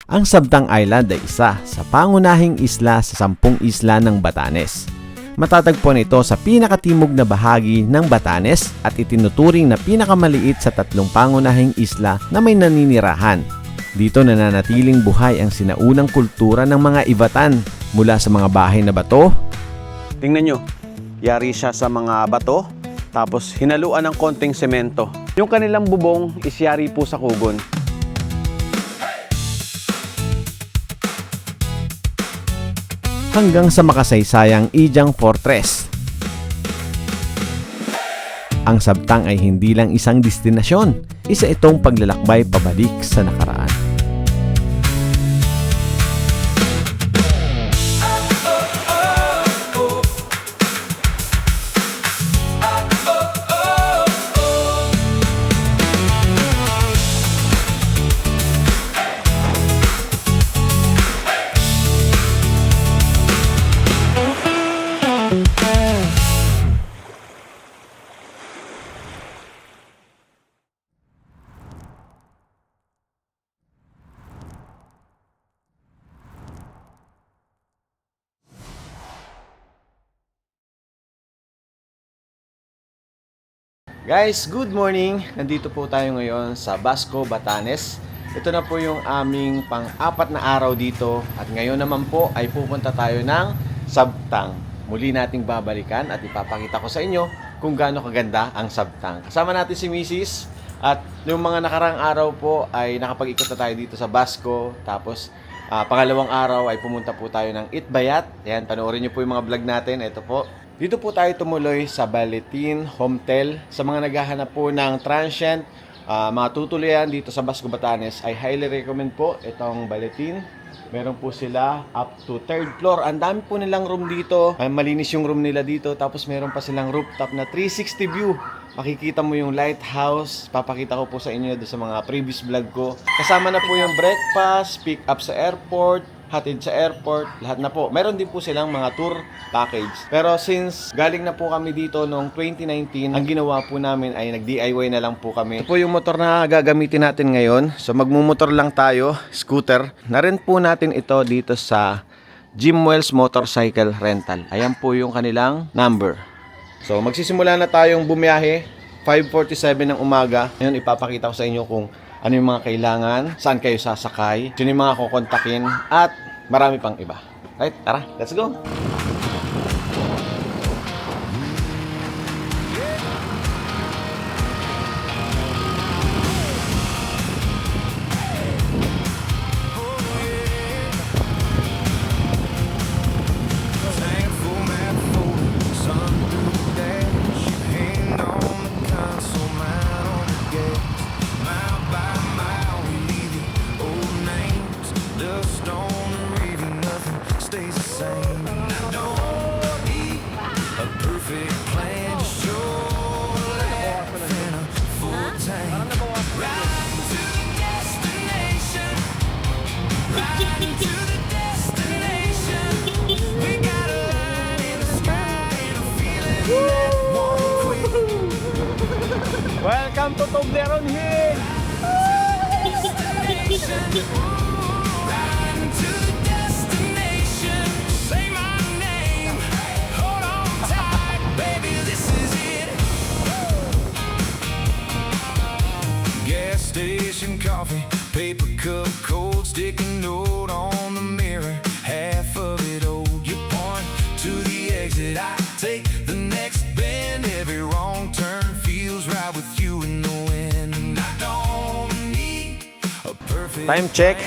Ang Sabtang Island ay isa sa pangunahing isla sa 10 isla ng Batanes. Matatagpuan ito sa pinakatimog na bahagi ng Batanes at itinuturing na pinakamaliit sa 3 pangunahing isla na may naninirahan. Dito nananatiling buhay ang sinaunang kultura ng mga Ivatan mula sa mga bahay na bato. Tingnan nyo, yari siya sa mga bato, tapos hinaluan ng konting semento. Yung kanilang bubong is yari po sa kugon. Hanggang sa makasaysayang Ijang Fortress. Ang Sabtang ay hindi lang isang destinasyon, isa itong paglalakbay pabalik sa nakaraan. Guys, good morning! Nandito po tayo ngayon sa Basco, Batanes. Ito na po yung aming pang-4 na araw dito. At ngayon naman po ay pupunta tayo ng Sabtang. Muli nating babalikan at ipapakita ko sa inyo kung gaano kaganda ang Sabtang. Kasama natin si Mrs. At yung mga nakarang araw po ay nakapag-ikot na tayo dito sa Basco. Tapos pangalawang araw ay pumunta po tayo ng Itbayat. Ayan, panoorin nyo po yung mga vlog natin. Ito po. Dito po tayo tumuloy sa Baletin Hometel. Sa mga naghahanap po ng transient, mga tutuloyan dito sa Basco, Batanes, I highly recommend po itong Baletin. Meron po sila up to 3rd floor. Ang dami po nilang room dito. Malinis yung room nila dito. Tapos meron pa silang rooftop na 360 view. Makikita mo yung lighthouse. Papakita ko po sa inyo doon sa mga previous vlog ko. Kasama na po yung breakfast, pick up sa airport, hatid sa airport, lahat na po. Meron din po silang mga tour package. Pero since galing na po kami dito noong 2019, ang ginawa po namin ay nag-DIY na lang po kami. Ito po yung motor na gagamitin natin ngayon. So magmumotor lang tayo, scooter. Narent po natin ito dito sa Jim Wells Motorcycle Rental. Ayan po yung kanilang number. So magsisimula na tayong bumiyahe. 5:47 ng umaga. Ngayon ipapakita ko sa inyo kung ano yung mga kailangan, saan kayo sasakay, sino yung mga kukontakin, at marami pang iba. Right, tara, let's go! Welcome to Toblerone Hill! Gas station coffee, paper cup, cold sticky note on the mirror. Half of it old. You point to the exit. I take the next bend. Every wrong turn feels right with you in the wind. I don't need a perfect Time check,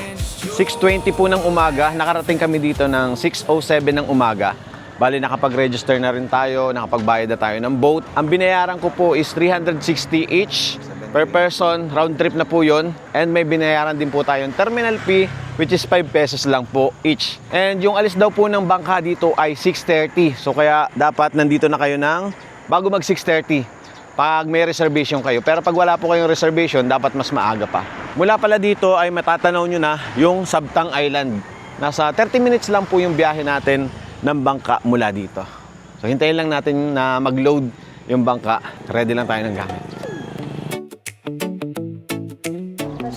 6:20 po ng umaga. Nakarating kami dito ng 6:07 ng umaga. Bali, nakapag-register na rin tayo, nakapagbayad na tayo ng boat. Ang binayaran ko po is 360 each per person, round trip na po yun. And may binayaran din po tayong terminal fee, which is 5 pesos lang po each. And yung alis daw po ng bangka dito ay 6:30. So kaya dapat nandito na kayo ng bago mag 6:30 pag may reservation kayo. Pero pag wala po kayong reservation, dapat mas maaga pa. Mula pala dito ay matatanaw nyo na yung Sabtang Island. Nasa 30 minutes lang po yung biyahe natin ng bangka mula dito. So hintayin lang natin na mag-load yung bangka. Ready lang tayo ng gamit.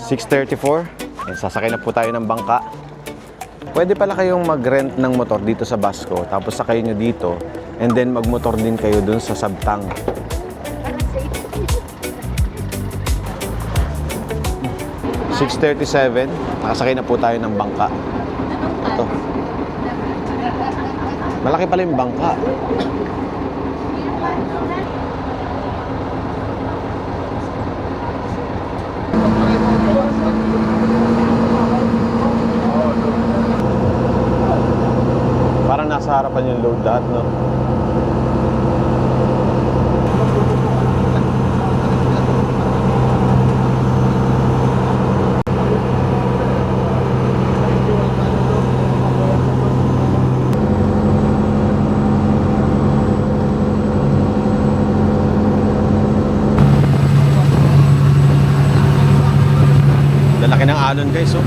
6:34. And sasakay na po tayo ng bangka. Pwede pala kayong mag-rent ng motor dito sa Basco, tapos sakay nyo dito, and then magmotor din kayo dun sa Sabtang. (6:37), nakasakay na po tayo ng bangka. Ito. Malaki pala yung bangka. Parang nasa harapan yung load lahat, no? Lalaki ng alon, guys, oh.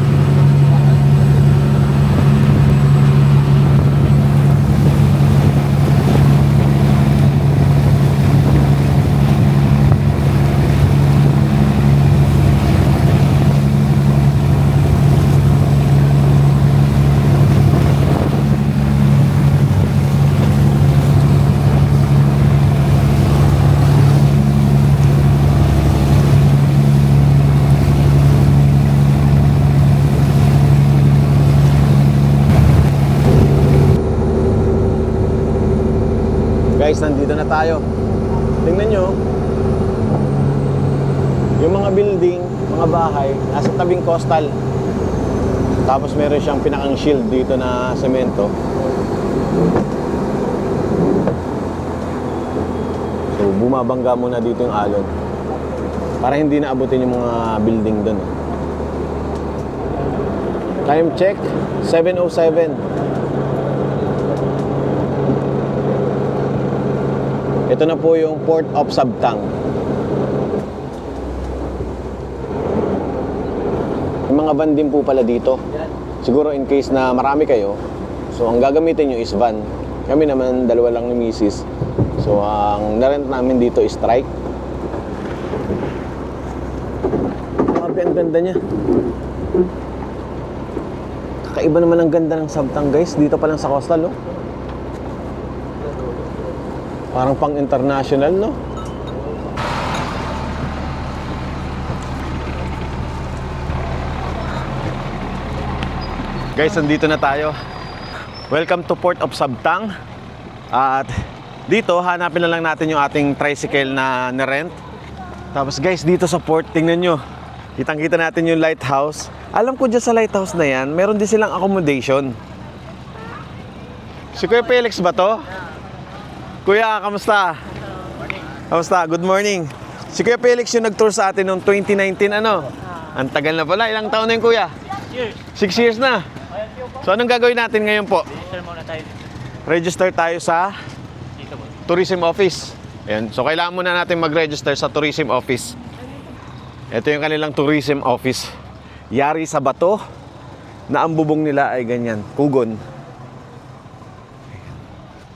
Guys, nandito na tayo. Tingnan nyo. Yung mga building, mga bahay, nasa tabing coastal. Tapos meron siyang pinakang shield dito na semento. So, bumabangga muna dito yung alon. Para hindi naabutin yung mga building doon. Time check, 7:07. Ito na po yung Port of Sabtang. May mga van din po pala dito. Siguro in case na marami kayo, so ang gagamitin nyo is van. Kami naman, dalawa lang ni Mrs. So ang narent namin dito is trike. Grabe, ang ganda niya. Kakaiba naman ang ganda ng Sabtang, guys. Dito pa lang sa coastal, oh. Parang pang-international, no? Guys, nandito na tayo. Welcome to Port of Sabtang. At dito, hanapin na lang natin yung ating tricycle na rent. Tapos guys, dito sa port, tingnan nyo. Kitang-kita natin yung lighthouse. Alam ko dyan sa lighthouse na yan, meron din silang accommodation. Si Kuya Felix ba to? Kuya, kamusta? Kamusta? Good morning. Si Kuya Felix yung nag-tour sa atin noong 2019, ano? Ang tagal na pala. Ilang taon na yun, Kuya? 6 years na. So, anong gagawin natin ngayon po? Register muna tayo. Register tayo sa Dito po. Tourism Office. Ayan. So, kailangan muna natin mag-register sa Tourism Office. Ito yung kanilang Tourism Office. Yari sa bato na ang bubong nila ay ganyan. Pugon.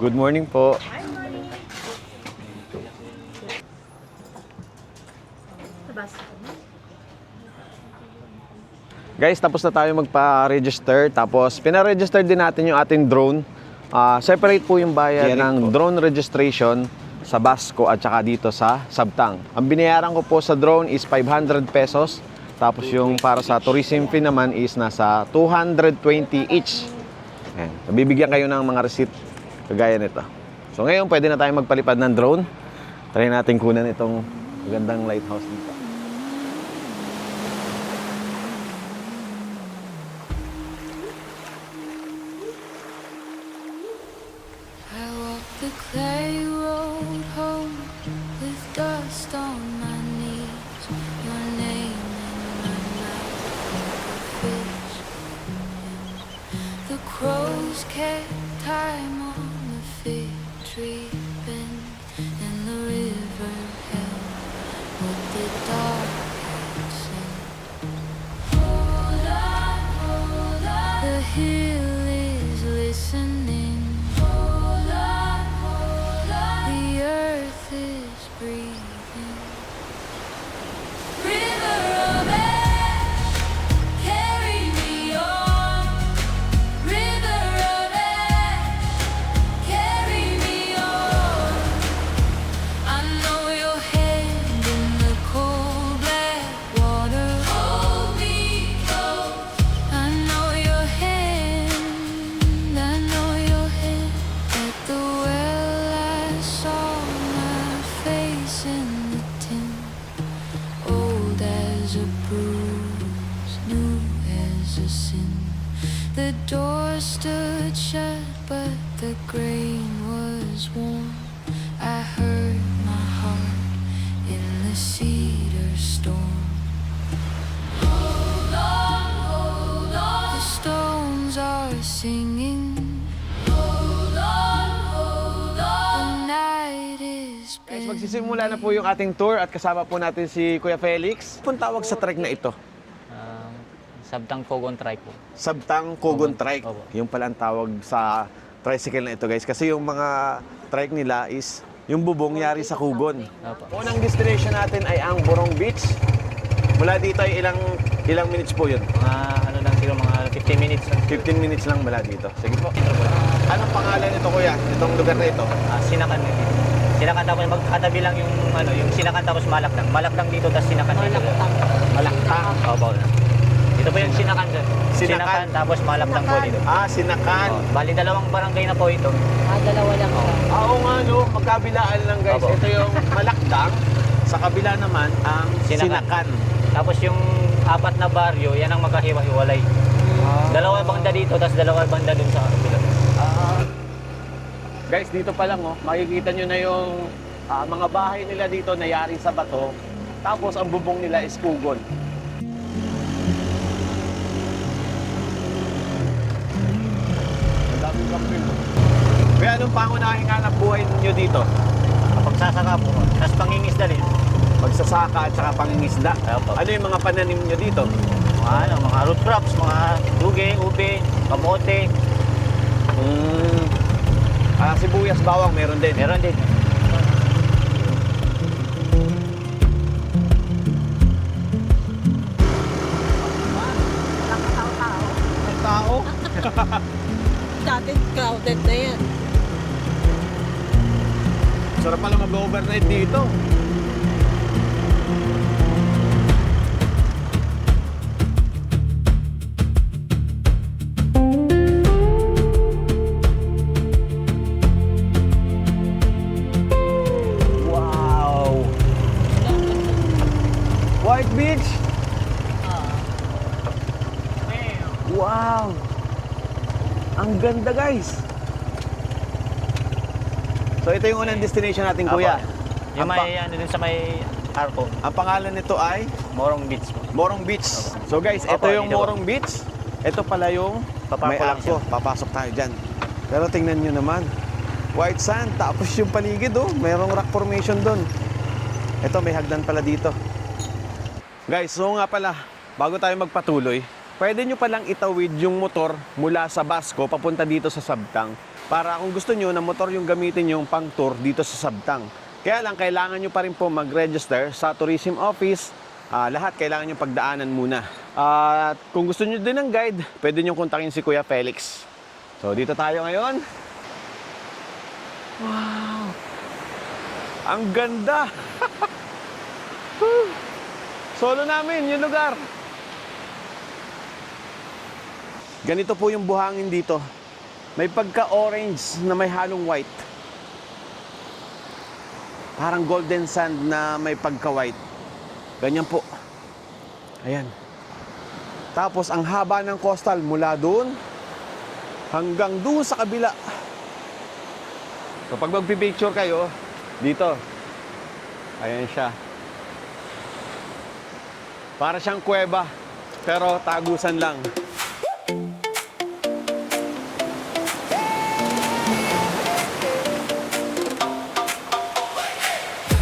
Good morning po. Guys, tapos na tayo magpa-register. Tapos, pina-register din natin yung ating drone. Separate po yung bayad ng drone registration sa Basco at saka dito sa Sabtang. Ang binayaran ko po sa drone is 500 pesos. Tapos yung para sa tourism fee naman is nasa 220 each. Ayan. Bibigyan kayo ng mga receipt kagaya nito. So ngayon, pwede na tayo magpalipad ng drone. Try natin kunan itong magandang lighthouse dito. I walk the clay road home with dust on my knees. Your name in my mouth like a fish. The crows kept time on the fig tree bend, and the river held what the dark had sent. Hold on, the hill is listening. The earth is breathing. River of ash, carry The door stood shut, but the grain was warm. I heard my heart in the cedar storm. Hold on, hold on. The stones are singing. Hold on, hold on. The night is Guys, been. magsisimula na po yung ating tour at kasama po natin si Kuya Felix. Anong tawag sa trek na ito? Sabtang Kogon Trike po. Sabtang Kogon Trike. Opo. Yung pala ang tawag sa tricycle na ito, guys. Kasi yung mga trike nila is yung bubong yari sa Kugon. Opo. Unang destination natin ay ang Borong Beach. Mula dito ay ilang minutes po yun? Mga ano lang siguro, mga 15 minutes lang. 15 minutes lang mula dito. Sige po. Anong pangalan nito, kuya? Itong lugar na ito? Sinakan dito. Sinakan tapos magkatabi lang yung ano, yung Sinakan tapos Malakdang. Malakdang dito tapos Sinakan dito. Malaktang. Opo. Ito po yung Sinakan dyan. Sinakan. Tapos Malakdang po dito. Sinakan. Bali dalawang barangay na po ito. Dalawa lang siya. Oo nga, no. Magkabilaan lang, guys. Opo. Ito yung Malaktang. Sa kabila naman, ang Sinakan. Tapos yung apat na baryo, yan ang magkahiwa-hiwalay. Dalawa banda dito, tapos dalawa banda dun sa kabila. Guys, dito pa lang, makikita nyo na yung mga bahay nila dito na yari sa bato. Tapos ang bubong nila is Kugon. Ang daming camping. Kaya anong pangunahing hanap buhay ninyo dito? Kapag sasaka po, tapos pangingisda din. Magsasaka at saka pangingisda. Opo. Ano yung mga pananim nyo dito? Mga root crops, mga duge, ube, kamote, Sibuyas, bawang, meron din. meron din. Tao? Dati crowded na yan. Sarap pala mag-overnight dito. Wow! White Beach? Wow! Ang ganda, guys! So ito yung unang destination natin, kuya. Yung Ang may ano din sa may Arco, Ang pangalan nito ay Morong Beach po. Morong Beach. So guys, ito Opo, yung dito. Morong Beach. Ito pala yung Papasok may lang arko. siya. Papasok tayo dyan. Pero tingnan nyo naman. White sand. Tapos yung paligid, mayroong rock formation doon. Ito, may hagdan pala dito. Guys, so nga pala, bago tayo magpatuloy, pwede nyo palang itawid yung motor mula sa Basco papunta dito sa Sabtang. Para kung gusto nyo na motor yung gamitin yung pang tour dito sa Sabtang. Kaya lang, kailangan nyo pa rin po mag-register sa tourism office. Lahat kailangan nyo pagdaanan muna. At kung gusto nyo din ng guide, pwede nyo kontakin si Kuya Felix. So, dito tayo ngayon. Wow! Ang ganda! Solo namin yung lugar. Ganito po yung buhangin dito. May pagka-orange na may halong white. Parang golden sand na may pagka-white. Ganyan po. Ayan. Tapos ang haba ng coastal mula doon hanggang doon sa kabila. So pag magpipicture kayo, dito. Ayan siya. Para siyang kuweba, pero tagusan lang.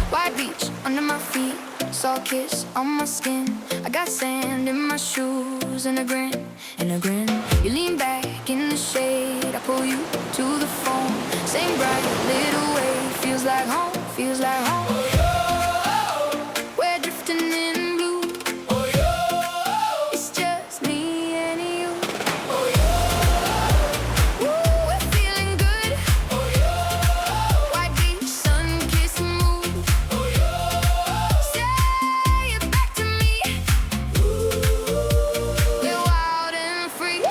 White beach under my feet, salt kiss on my skin. I got sand in my shoes and a grin, You lean back in the shade, I pull you to the phone. Same bright little way, feels like home, feels like home. We're drifting in blue. It's just me and you. Woo, we're feeling good. White beach, sun-kissed mood. Say it back to me. We're wild and free.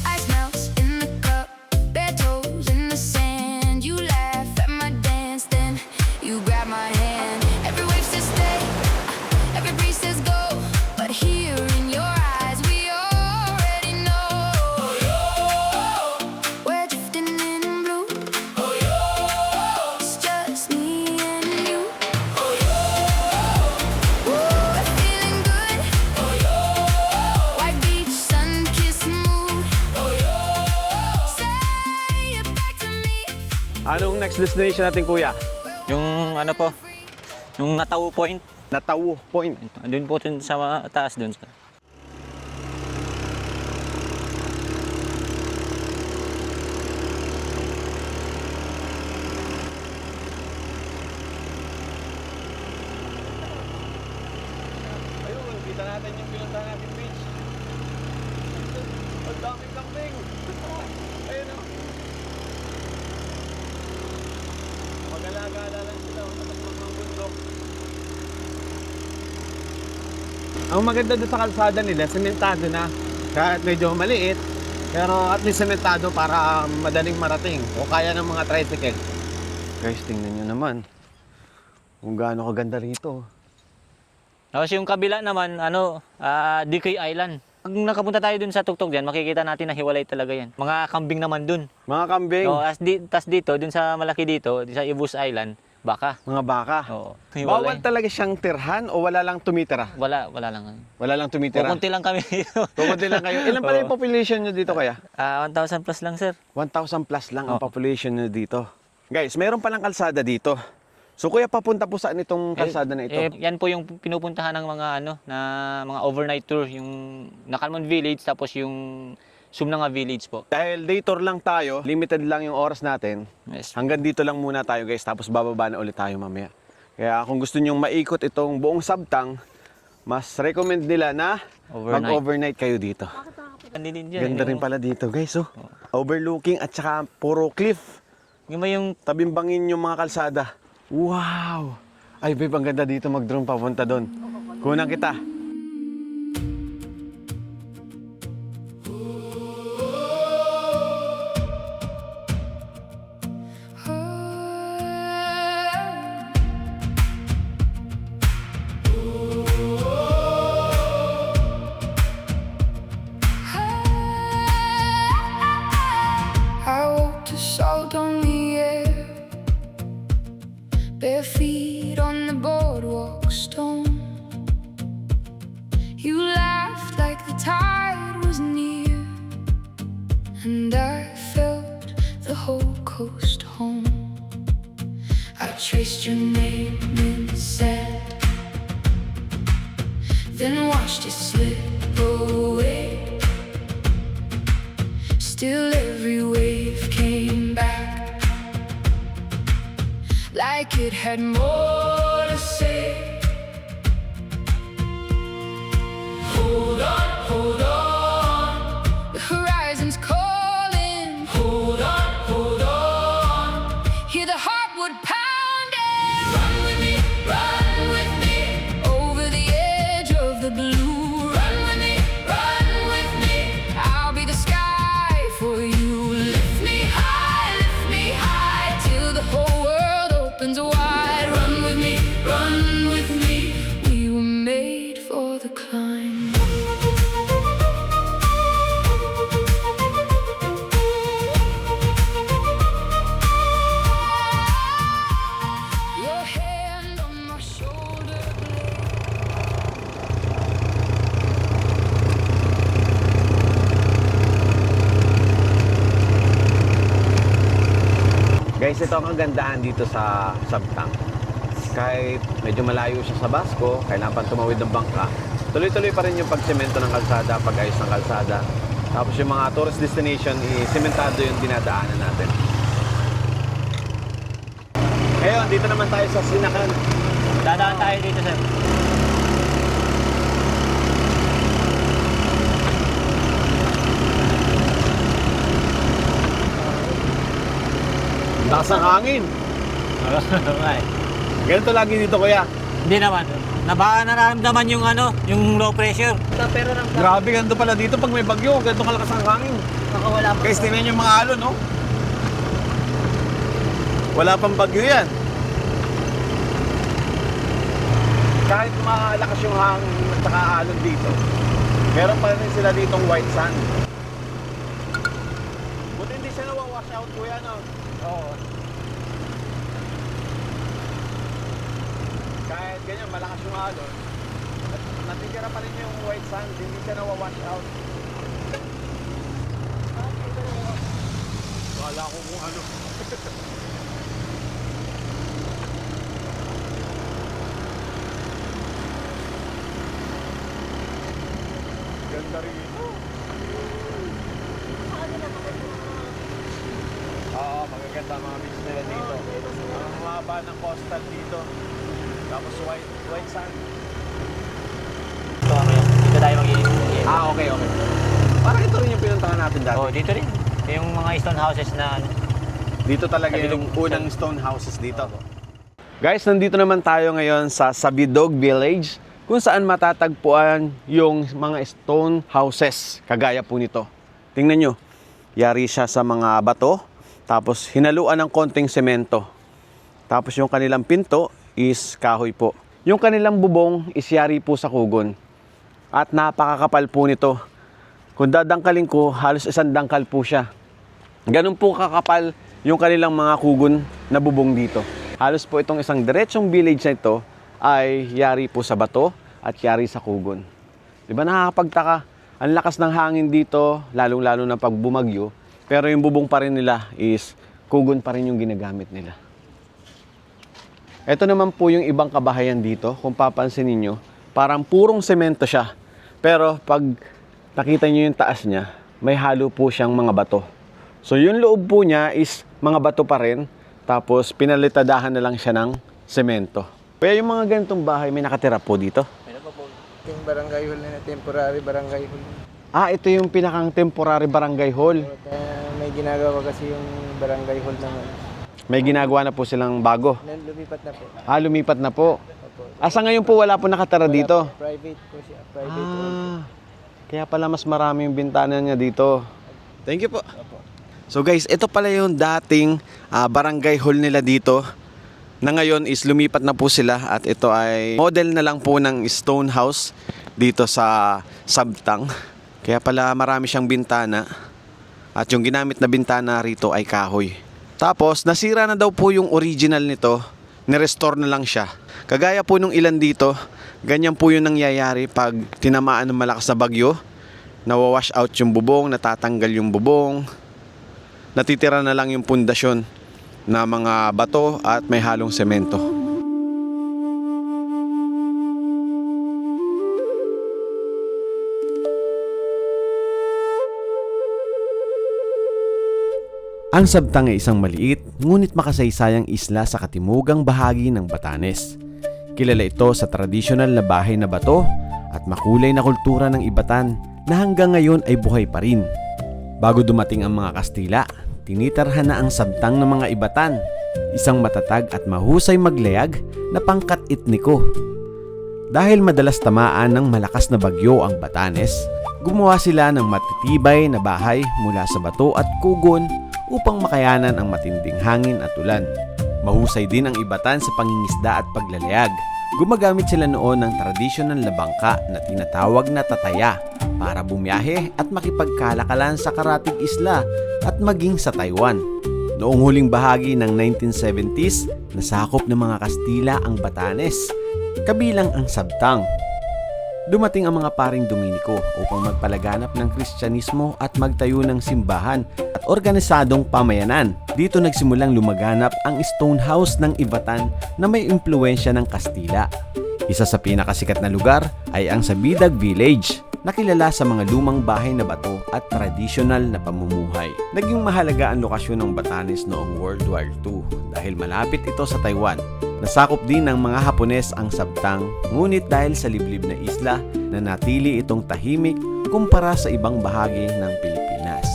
Ice melts in the cup, bare toes in the sand. You laugh at my dance, then you grab my hand. next destination natin, kuya? Yung ano po, yung Natawu Point. Natawu Point. Doon po dun sa taas doon. Ayun, kita natin yung pinunta natin beach. Ang daming kambing. Ayun o. Mag-alagala lang sila. Tapos magbundok. Ang maganda doon sa kalsada nila, sementado na. Kahit medyo maliit, pero at least sementado para madaling marating. O kaya ng mga tricycle. Guys, tingnan nyo naman. Kung gaano kaganda rito. Tapos yung kabila naman, DK Island. Pag nakapunta tayo dun sa tuktok diyan, makikita natin na hiwalay talaga yan. Mga kambing naman dun. Mga kambing, Oh, tas dito, dun sa malaki dito, sa Ibus Island, baka. mga baka. Oo. Bawal talaga siyang tirhan o wala lang tumitira? Wala lang. Wala lang tumitira? Kukunti lang kami dito. Kukunti lang kayo. Ilan pala yung population nyo dito kaya? 1,000 plus lang, sir. 1,000 plus lang ang Oo. population nyo dito. Guys, meron palang kalsada dito. So kuya, papunta po saan itong kalsada na ito? Yan po yung pinupuntahan ng mga mga overnight tour, yung Nakalmon Village tapos yung Sumnanga Village po. Dahil day tour lang tayo, limited lang yung oras natin. Yes. Hanggang dito lang muna tayo guys, tapos bababa na ulit tayo mamaya. Kaya kung gusto nyong maikot itong buong Sabtang, mas recommend nila na mag-overnight kayo dito. Ganda rin pala dito guys, oh. Overlooking at saka puro cliff. Yung Tabimbangin yung mga kalsada. Wow! Ay, babe, ang ganda dito mag-drone papunta doon. Kunang kita. I walked to salt on the air, bare feet on the boardwalk stone. You laughed like the tide was near, and I felt the whole coast home. I traced your name in the sand, then watched it slip away. Still every wave came back, like it had more to say. Hold on, the horizon's calling. Hold on, hear the heartwood pounding. Run with me, over the edge of the blue. Run with me, I'll be the sky for you. Lift me high, till the whole world opens wide. Run with me, we were made for the climb. Your hand on my shoulder blade. Guys, ito ang kagandahan dito sa Sabtang. Kahit medyo malayo siya sa Basco, kailangan pa tumawid ng bangka, tuloy-tuloy pa rin yung pagsemento ng kalsada, pag-ayos ng kalsada. Tapos yung mga tourist destination, sementado yung dinadaanan natin. Ngayon, dito naman tayo sa Sinakan. Dadaan tayo dito, sir. Lakas ng hangin. Ganito lagi dito, kuya. Hindi naman. Nararamdaman yung yung low pressure. Pero nang Grabe, ganito pala dito pag may bagyo. Ganito kalakas ang hangin. wala pa. Guys, tingnan yung mga alon, no? Wala pang bagyo yan. Kahit malakas yung hangin at saka alon dito, meron pa rin sila ditong white sand. Buti hindi siya nawawash out, kuya, no? Oo. Kahit ganyan, malakas yung alon, at natitira pa rin yung white sand, hindi siya nawawash out. Wala ko kung ano. ganda rin ito. Oo, magaganda mga beach nila dito. Ang humaba ng coastal dito. Tapos white sand. Ito, ano yan. Dito tayo mag-iisip. Ah, okay. Parang ito rin yung pinuntahan natin dati. Oh, dito rin. Yung mga stone houses na ano. Dito talaga yung unang stone houses dito. Guys, nandito naman tayo ngayon sa Sabidog Village kung saan matatagpuan yung mga stone houses kagaya po nito. Tingnan nyo, yari siya sa mga bato tapos hinaluan ng konting semento. Tapos yung kanilang pinto is kahoy po. Yung kanilang bubong is yari po sa kugon. At napakakapal po nito. Kung dadangkalin ko, halos isang dangkal po siya. Ganun po kakapal yung kanilang mga kugon na bubong dito. Halos po itong isang diretsong village na ito ay yari po sa bato at yari sa kugon. Di ba nakakapagtaka? Ang lakas ng hangin dito, lalong-lalo na pag bumagyo. Pero yung bubong pa rin nila is kugon pa rin yung ginagamit nila. Ito naman po yung ibang kabahayan dito. Kung papansin niyo, parang purong semento siya. Pero pag nakita niyo yung taas niya, may halo po siyang mga bato. So yung loob po niya is mga bato pa rin, tapos pinalitadahan na lang siya ng semento. Kaya yung mga ganitong bahay, may nakatira po dito. Yung barangay hall na temporary barangay hall. Ah, ito yung pinakang temporary barangay hall. Kaya may ginagawa kasi yung barangay hall naman. May ginagawa na po silang bago. Lumipat na po. Ah, lumipat na po. Opo. Asa ngayon po wala po nakatira dito? Private po siya. Private hall. Ah, kaya pala mas marami yung bintana niya dito. Thank you po. So guys, ito pala yung dating barangay hall nila dito na ngayon is lumipat na po sila at ito ay model na lang po ng stone house dito sa Sabtang. Kaya pala marami siyang bintana at yung ginamit na bintana rito ay kahoy. Tapos nasira na daw po yung original nito, nirestore na lang siya. Kagaya po nung ilan dito, ganyan po yung nangyayari pag tinamaan ng malakas na bagyo. Nawawash out yung bubong, natatanggal yung bubong. Natitira na lang yung pundasyon na mga bato at may halong semento. Ang Sabtang ay isang maliit ngunit makasaysayang isla sa katimugang bahagi ng Batanes. Kilala ito sa tradisyonal na bahay na bato at makulay na kultura ng Ibatan na hanggang ngayon ay buhay pa rin. Bago dumating ang mga Kastila, tinitarhan na ang Sabtang ng mga Ibatan, isang matatag at mahusay maglayag na pangkat etniko. Dahil madalas tamaan ng malakas na bagyo ang Batanes, gumawa sila ng matitibay na bahay mula sa bato at kugon upang makayanan ang matinding hangin at ulan. Mahusay din ang Ibatan sa pangingisda at paglalayag. Gumagamit sila noon ng tradisyonal na bangka na tinatawag na tataya para bumiyahe at makipagkalakalan sa karatig isla at maging sa Taiwan. Noong huling bahagi ng 1970s, nasakop ng mga Kastila ang Batanes, kabilang ang Sabtang. Dumating ang mga paring Dominiko upang magpalaganap ng Kristyanismo at magtayo ng simbahan at organisadong pamayanan. Dito nagsimulang lumaganap ang stone house ng Ibatan na may impluwensya ng Kastila. Isa sa pinakasikat na lugar ay ang Sabidog Village, na kilala sa mga lumang bahay na bato at tradisyonal na pamumuhay. Naging mahalaga ang lokasyon ng Batanes noong World War II dahil malapit ito sa Taiwan. Nasakop din ng mga Hapones ang Sabtang, ngunit dahil sa liblib na isla, nanatili itong tahimik kumpara sa ibang bahagi ng Pilipinas.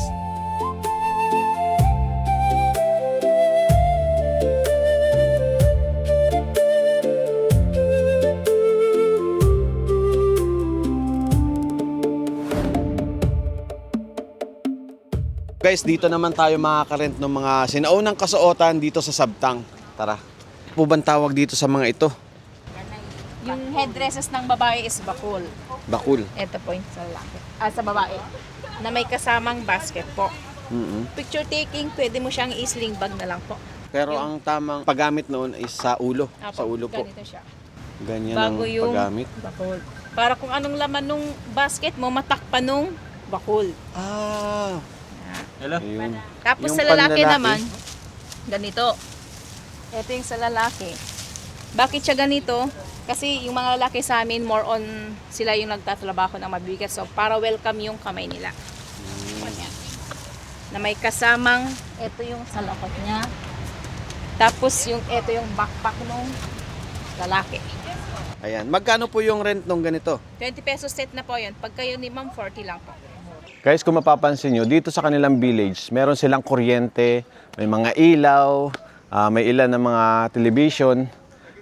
Guys, dito naman tayo makakarent ng mga sinaunang kasuotan dito sa Sabtang. Tara. Po bang tawag dito sa mga ito? Yung headdresses ng babae is bakul. Bakul. Ito po yung sa lalaki. Sa babae. Na may kasamang basket po. Picture taking, pwede mo siyang i-sling bag na lang po. Pero ang tamang paggamit noon is sa ulo. Sa ulo po. Ganito siya. Ganyan Bago ang yung paggamit. bakul. Para kung anong laman nung basket mo, matakpan nung bakul. Ah. Hello? Ayun. Tapos Yung sa lalaki panlalaki? naman, ganito. Ito yung sa lalaki. Bakit siya ganito? Kasi yung mga lalaki sa amin, more on sila yung nagtatrabaho ng mabigat. So, para welcome yung kamay nila. Ganyan. Na may kasamang, ito yung salakot niya. Tapos, ito yung backpack nung lalaki. Ayan. Magkano po yung rent nung ganito? 20 pesos set na po yun. Pag kayo ni ma'am, 40 lang po. Guys, kung mapapansin nyo, dito sa kanilang village, meron silang kuryente, may mga ilaw, may ilan na mga television.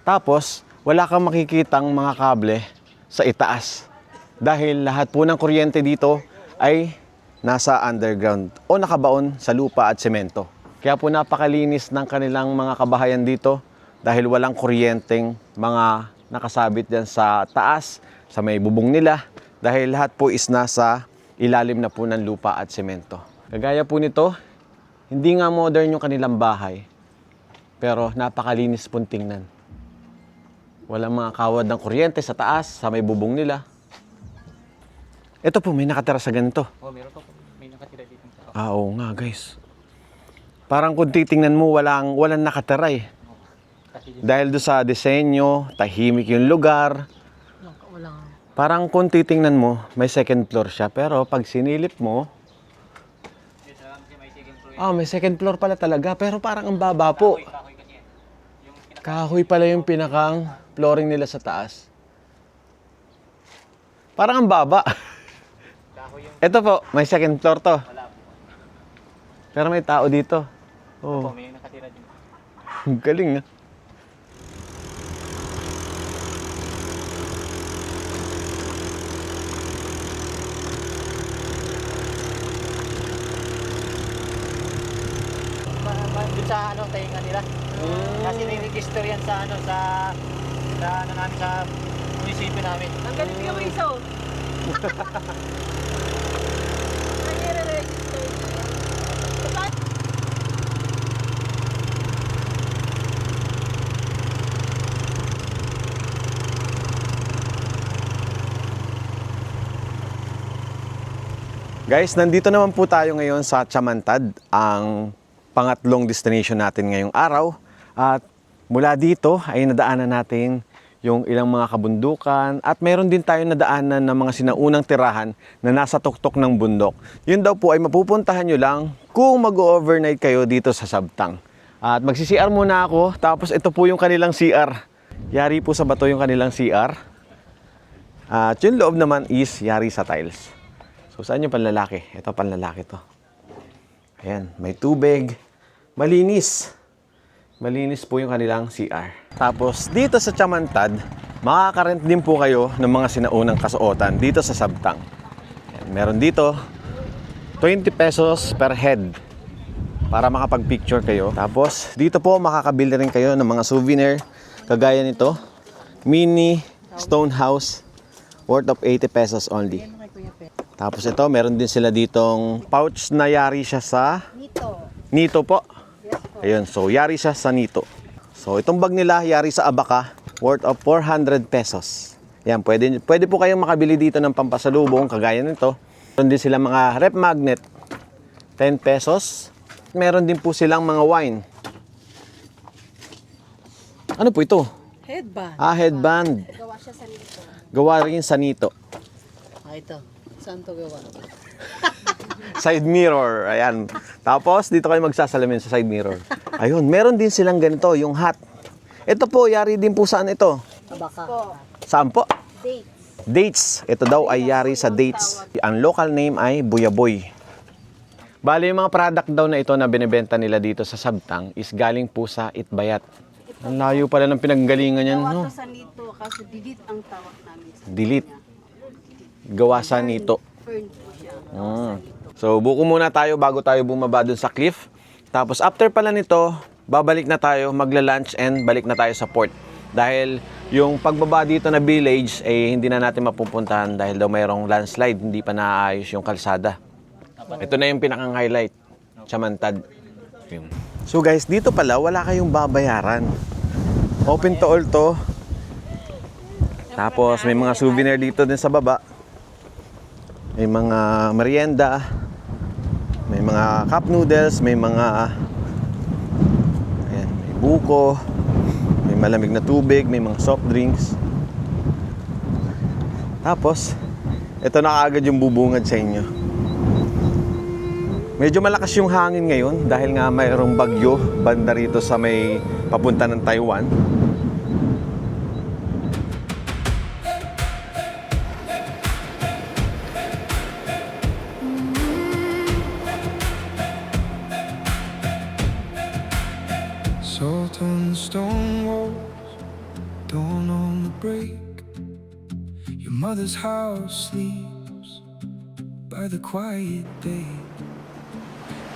Tapos, wala kang makikitang mga kable sa itaas. Dahil lahat po ng kuryente dito ay nasa underground o nakabaon sa lupa at semento. Kaya po napakalinis ng kanilang mga kabahayan dito dahil walang kuryenteng mga nakasabit dyan sa taas, sa may bubong nila. Dahil lahat po is nasa ilalim na po ng lupa at semento. Kagaya po nito, hindi nga modern yung kanilang bahay, pero napakalinis pong tingnan. Walang mga kawad ng kuryente sa taas, sa may bubong nila. Ito po, may nakatira sa ganito. Oh, meron po. May nakatira dito. Oo nga, guys. Parang kung titingnan mo, walang nakatira eh. Dahil doon sa disenyo, tahimik yung lugar. Parang kung titingnan mo, may second floor siya. Pero pag sinilip mo, may second floor pala talaga. Pero parang ang baba po. Kahoy pala yung pinakang flooring nila sa taas. Parang ang baba. Ito po, may second floor to. Pero may tao dito. Oh. May nakatira dito. Ang galing ah. Doon sa tainga nila. Kasi ni-register yan sa namin sa munisipyo namin. Ang galing yung isa. Guys, nandito naman po tayo ngayon sa Chamantad, ang pangatlong destination natin ngayong araw. At mula dito ay nadaanan natin yung ilang mga kabundukan at meron din tayong nadaanan ng mga sinaunang tirahan na nasa tuktok ng bundok. Yun daw po ay mapupuntahan nyo lang kung mag-overnight kayo dito sa Sabtang. At magsi-CR muna ako, tapos ito po yung kanilang CR. Yari po sa bato yung kanilang CR. At yung loob naman is yari sa tiles. So, saan yung panlalaki? Ito, panlalaki to. Ayan, may tubig. Malinis. Malinis po yung kanilang CR. Tapos, dito sa Chamantad, makakarent din po kayo ng mga sinaunang kasuotan dito sa Sabtang. Ayan, meron dito, 20 pesos per head para makapag-picture kayo. Tapos, dito po makakabili rin kayo ng mga souvenir. Kagaya nito, mini stone house worth of 80 pesos only. Tapos ito, meron din sila ditong pouch na yari siya sa Nito po. Ayun, so yari siya sa Nito. So itong bag nila, yari sa Abaca, worth of 400 pesos. Yan, pwede po kayong makabili dito ng pampasalubong, kagaya nito. Meron din silang mga rep magnet, 10 pesos. Meron din po silang mga wine. Ano po ito? Headband. Headband. Gawa siya sa nito. Gawa rin sa Nito. Ito. Saan to gawa? Side mirror, ayan. Tapos, dito kayo magsasalamin sa side mirror. Ayun, meron din silang ganito, yung hat. Ito po, yari din po saan ito? Abaka. Saan po? Dates. Dates. Ito daw ay yari sa dates. Ang local name ay Buyaboy. Bali, yung mga product daw na ito na binibenta nila dito sa Sabtang is galing po sa Itbayat. Ang layo pala ng pinanggalingan yan, no? Gawa to sa nito kasi didit ang tawag namin sa Delete. Gawa sa Nito. fern po siya. So, buko muna tayo bago tayo bumaba dun sa cliff. Tapos, after pala nito, babalik na tayo, magla-lunch and balik na tayo sa port. Dahil yung pagbaba dito na village, hindi na natin mapupuntahan dahil daw mayroong landslide, hindi pa naayos yung kalsada. Ito na yung pinakang highlight, Chamantad. So guys, dito pala wala kayong babayaran. Open to all to. Tapos may mga souvenir dito din sa baba. May mga merienda, may mga cup noodles, may mga may buko, may malamig na tubig, may mga soft drinks. Tapos, ito na kaagad yung bubungad sa inyo. Medyo malakas yung hangin ngayon dahil nga mayroong bagyo banda rito sa may papunta ng Taiwan. Salt on the stone walls, dawn on the break. Your mother's house sleeps by the quiet bay.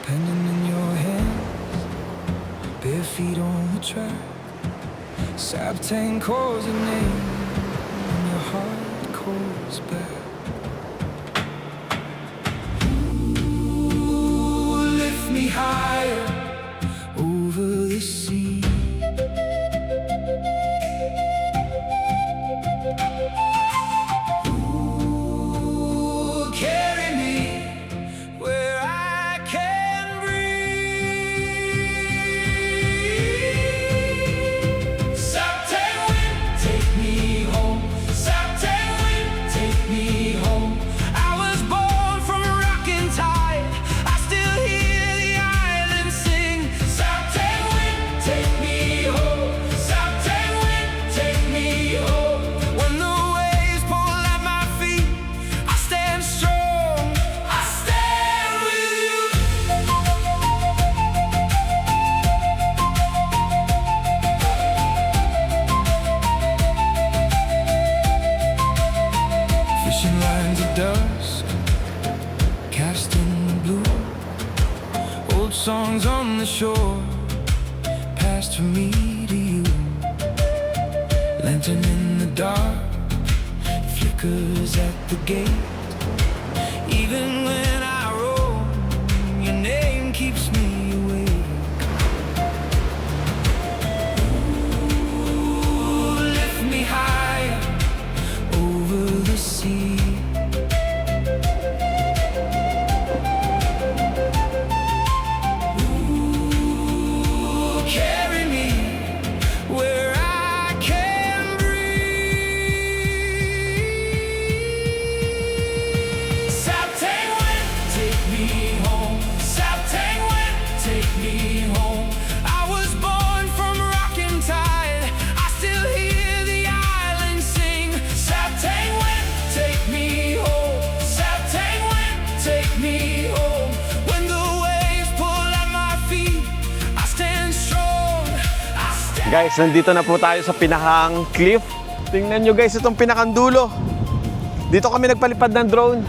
Pendant in your hands, bare feet on the track. Saptang calls your name, and your heart calls back. Ooh, lift me higher over the sea. Ooh, carry me where I can breathe. Saptang wind, take me home. Saptang wind, take me home. I was born from a rocking tide. I still hear the island sing. Saptang wind, take me home. Saptang wind, take me home. When the waves pull at my feet, I stand strong. I stand with you. Fishing lines of dusk, cast in the blue. Old songs on the shore, passed from me to you. Lantern in the dark, flickers at the gate. Even when I roam, your name keeps me awake. Ooh, lift me higher over the sea. Ooh, carry me where I can breathe. Saptang wind, take me home. Saptang wind, take me home. I was born from a rocking tide. I still hear the island sing. Saptang wind, take me home. Saptang wind, take me home. When the waves pull at my feet, I stand strong. I stand. Guys, nandito na po tayo sa pinakang cliff. Tingnan nyo guys, itong pinakang dulo. Dito kami nagpalipad ng drone.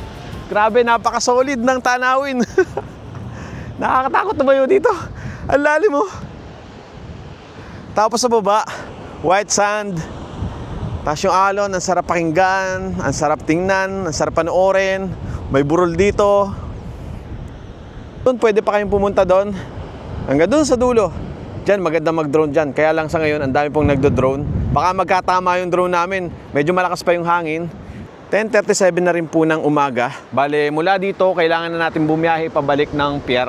Grabe, napaka-solid ng tanawin. Nakakatakot na ba yun dito? Ang lalim mo. Tapos sa baba, white sand. Tapos yung alon, ang sarap pakinggan, ang sarap tingnan, ang sarap panoorin. May burol dito. Doon, pwede pa kayong pumunta doon. Hanggang doon sa dulo. Diyan, maganda mag-drone dyan. Kaya lang sa ngayon, ang dami pong nagdo-drone. Baka magkatama yung drone namin. Medyo malakas pa yung hangin. 10:37 na rin po ng umaga. Bale, mula dito, kailangan na natin bumiyahe pabalik ng pier.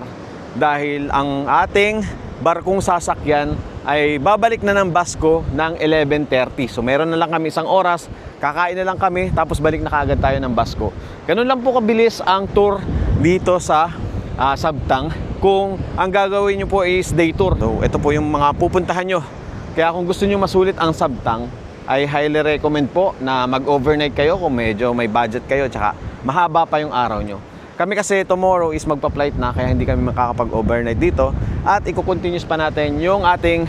Dahil ang ating barkong sasakyan ay babalik na ng Basco ng 11:30. So meron na lang kami isang oras, kakain na lang kami, tapos balik na kaagad tayo ng Basco. Ganun lang po kabilis ang tour dito sa Sabtang. Kung ang gagawin nyo po is day tour. So ito po yung mga pupuntahan nyo. Kaya kung gusto nyo masulit ang Sabtang, ay highly recommend po na mag-overnight kayo kung medyo may budget kayo, tsaka mahaba pa yung araw nyo. Kami kasi tomorrow is magpa-flight na, kaya hindi kami makakapag-overnight dito. At i-continuous pa natin yung ating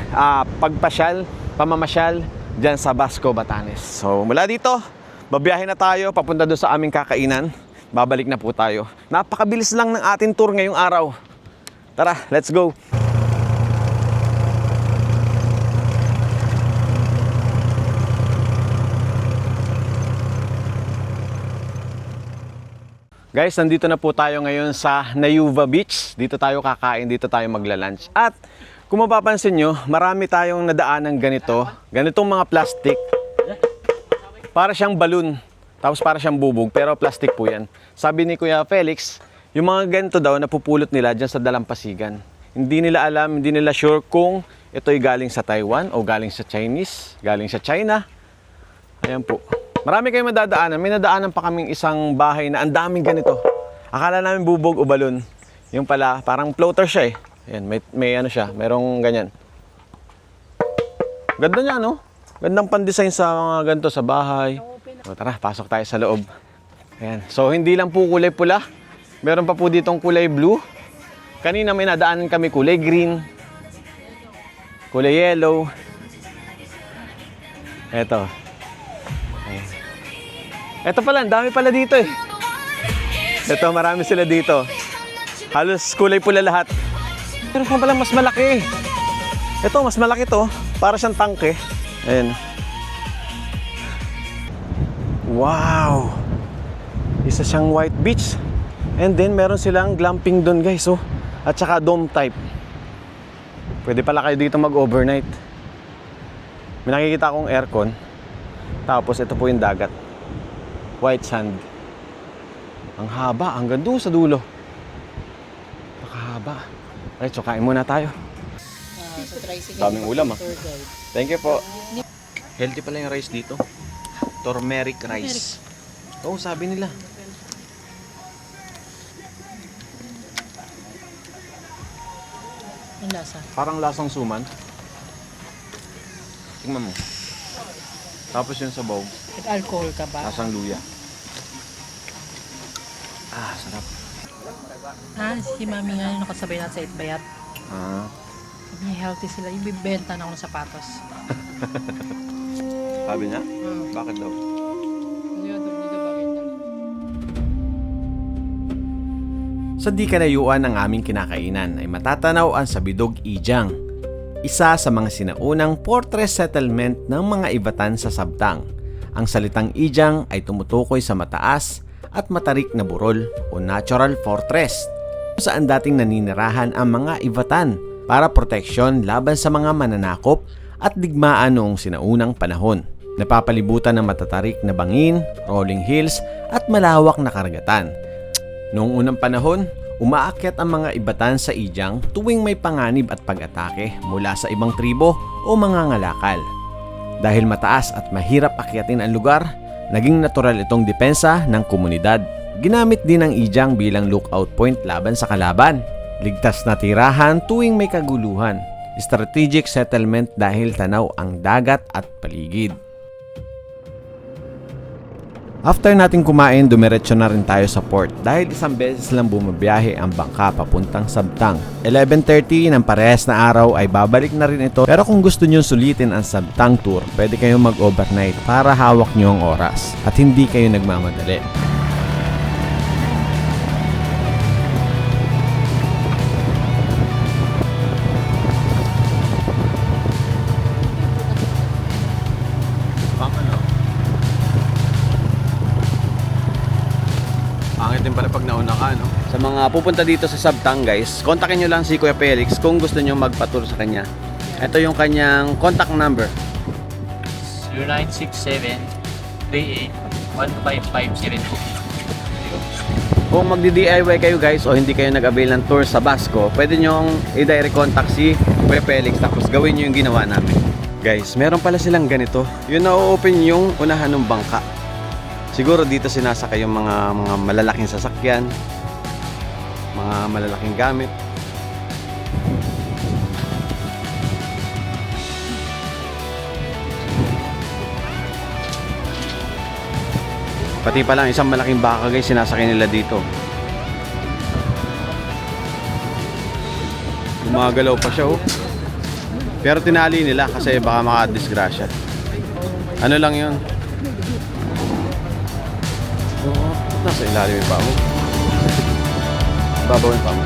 pamamasyal dyan sa Basco, Batanes. So mula dito, babiyahin na tayo papunta doon sa aming kakainan. Babalik na po tayo. Napakabilis lang ng ating tour ngayong araw. Tara, let's go! Guys, nandito na po tayo ngayon sa Nayuva Beach. Dito tayo kakain, dito tayo magla-lunch. At kung mapapansin nyo, marami tayong nadaan ng ganitong mga plastic. Para siyang balloon, tapos para siyang bubog, pero plastic po yan. Sabi ni Kuya Felix, yung mga ganito daw napupulot nila dyan sa dalampasigan. Hindi nila alam, hindi nila sure kung Ito'y galing sa Taiwan o galing sa Chinese, galing sa China. Ayan po. Marami kayong madadaanan. May nadaanan pa kaming isang bahay na ang daming ganito. Akala namin bubog o balon. Yung pala, parang floater siya eh. Ayan, may ano siya, merong ganyan. Ganda niya, no? Gandang pan-design sa mga ganito sa bahay. O, tara, pasok tayo sa loob. Ayan. So, hindi lang po kulay pula. Meron pa po ditong kulay blue. Kanina may nadaanan kami kulay green. Kulay yellow. Eto. Ayan. Eto pala, ang dami pala dito eh. Eto, marami sila dito. Halos kulay pula lahat. Pero kung pala mas malaki. Ito, mas malaki to. Para siyang tangke. Ayan. Wow! Isa siyang white beach. And then, meron silang glamping doon, guys. Oh. At saka dome type. Pwede pala kayo dito mag-overnight. May nakikita akong aircon. Tapos, ito po yung dagat. White sand. Ang haba. Hanggang doon sa dulo. Nakahaba. Alright, so kain muna tayo. Sa tricycle. Daming ulam, ah. Tour guide. Thank you po. Healthy pala yung rice dito. Turmeric rice. Oo, sabi nila. Ang lasa. Parang lasang suman. Tingnan mo. Tapos yung sabaw, Nag-alcohol ka ba? lasang luya. Ah, sarap. Si Mami nga yung nakasabay natin sa Itbayat. Ah, Sabi niya healthy sila. Yung bibenta na ako ng sapatos. sabi niya? Bakit daw? Sa di kalayuan ng aming kinakainan ay matatanaw ang Sabidog Ijang, isa sa mga sinaunang fortress settlement ng mga Ivatan sa Sabtang. Ang salitang Ijang ay tumutukoy sa mataas at matarik na burol o natural fortress kung saan dating naninirahan ang mga Ivatan para proteksyon laban sa mga mananakop at digmaan noong sinaunang panahon. Napapalibutan ng matatarik na bangin, rolling hills at malawak na karagatan. Noong unang panahon, umaakyat ang mga Ivatan sa Ijang tuwing may panganib at pag-atake mula sa ibang tribo o mga ngalakal. Dahil mataas at mahirap akyatin ang lugar, naging natural itong depensa ng komunidad. Ginamit din ang Ijang bilang lookout point laban sa kalaban. Ligtas na tirahan tuwing may kaguluhan. Strategic settlement dahil tanaw ang dagat at paligid. After nating kumain, dumiretso na rin tayo sa port dahil isang beses lang bumabiyahe ang bangka papuntang Sabtang. 11:30 ng parehas na araw ay babalik na rin ito, pero kung gusto nyo sulitin ang Sabtang tour, pwede kayong mag-overnight para hawak nyo ang oras at hindi kayo nagmamadali. Pangit din pala pag nauna ka, no? Sa mga pupunta dito sa Sabtang, guys, kontakin nyo lang si Kuya Felix kung gusto nyo magpa-tour sa kanya. Ito yung kanyang contact number. 0967-38-15502. Kung magdi-DIY kayo, guys, o hindi kayo nag-avail ng tour sa Basco, pwede nyo i-direct contact si Kuya Felix tapos gawin nyo yung ginawa namin. Guys, meron pala silang ganito. Yun na-open yung unahan ng bangka. Siguro dito sinasakay yung mga malalaking sasakyan, mga malalaking gamit. Pati pa lang isang malaking baka, guys, sinasakay nila dito. Gumagalaw pa siya, oh. Pero tinali nila kasi baka makadisgrasya. Ano lang yun? Nasa ilalim yung paa mo. Babaw yung paa mo.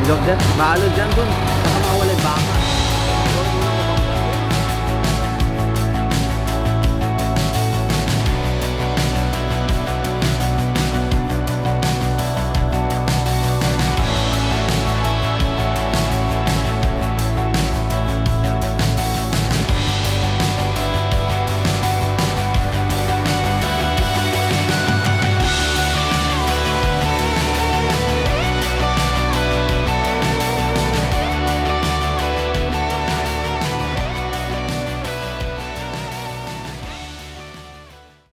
Ilog dyan. Maalog dyan dun. Saka mawala yung baka.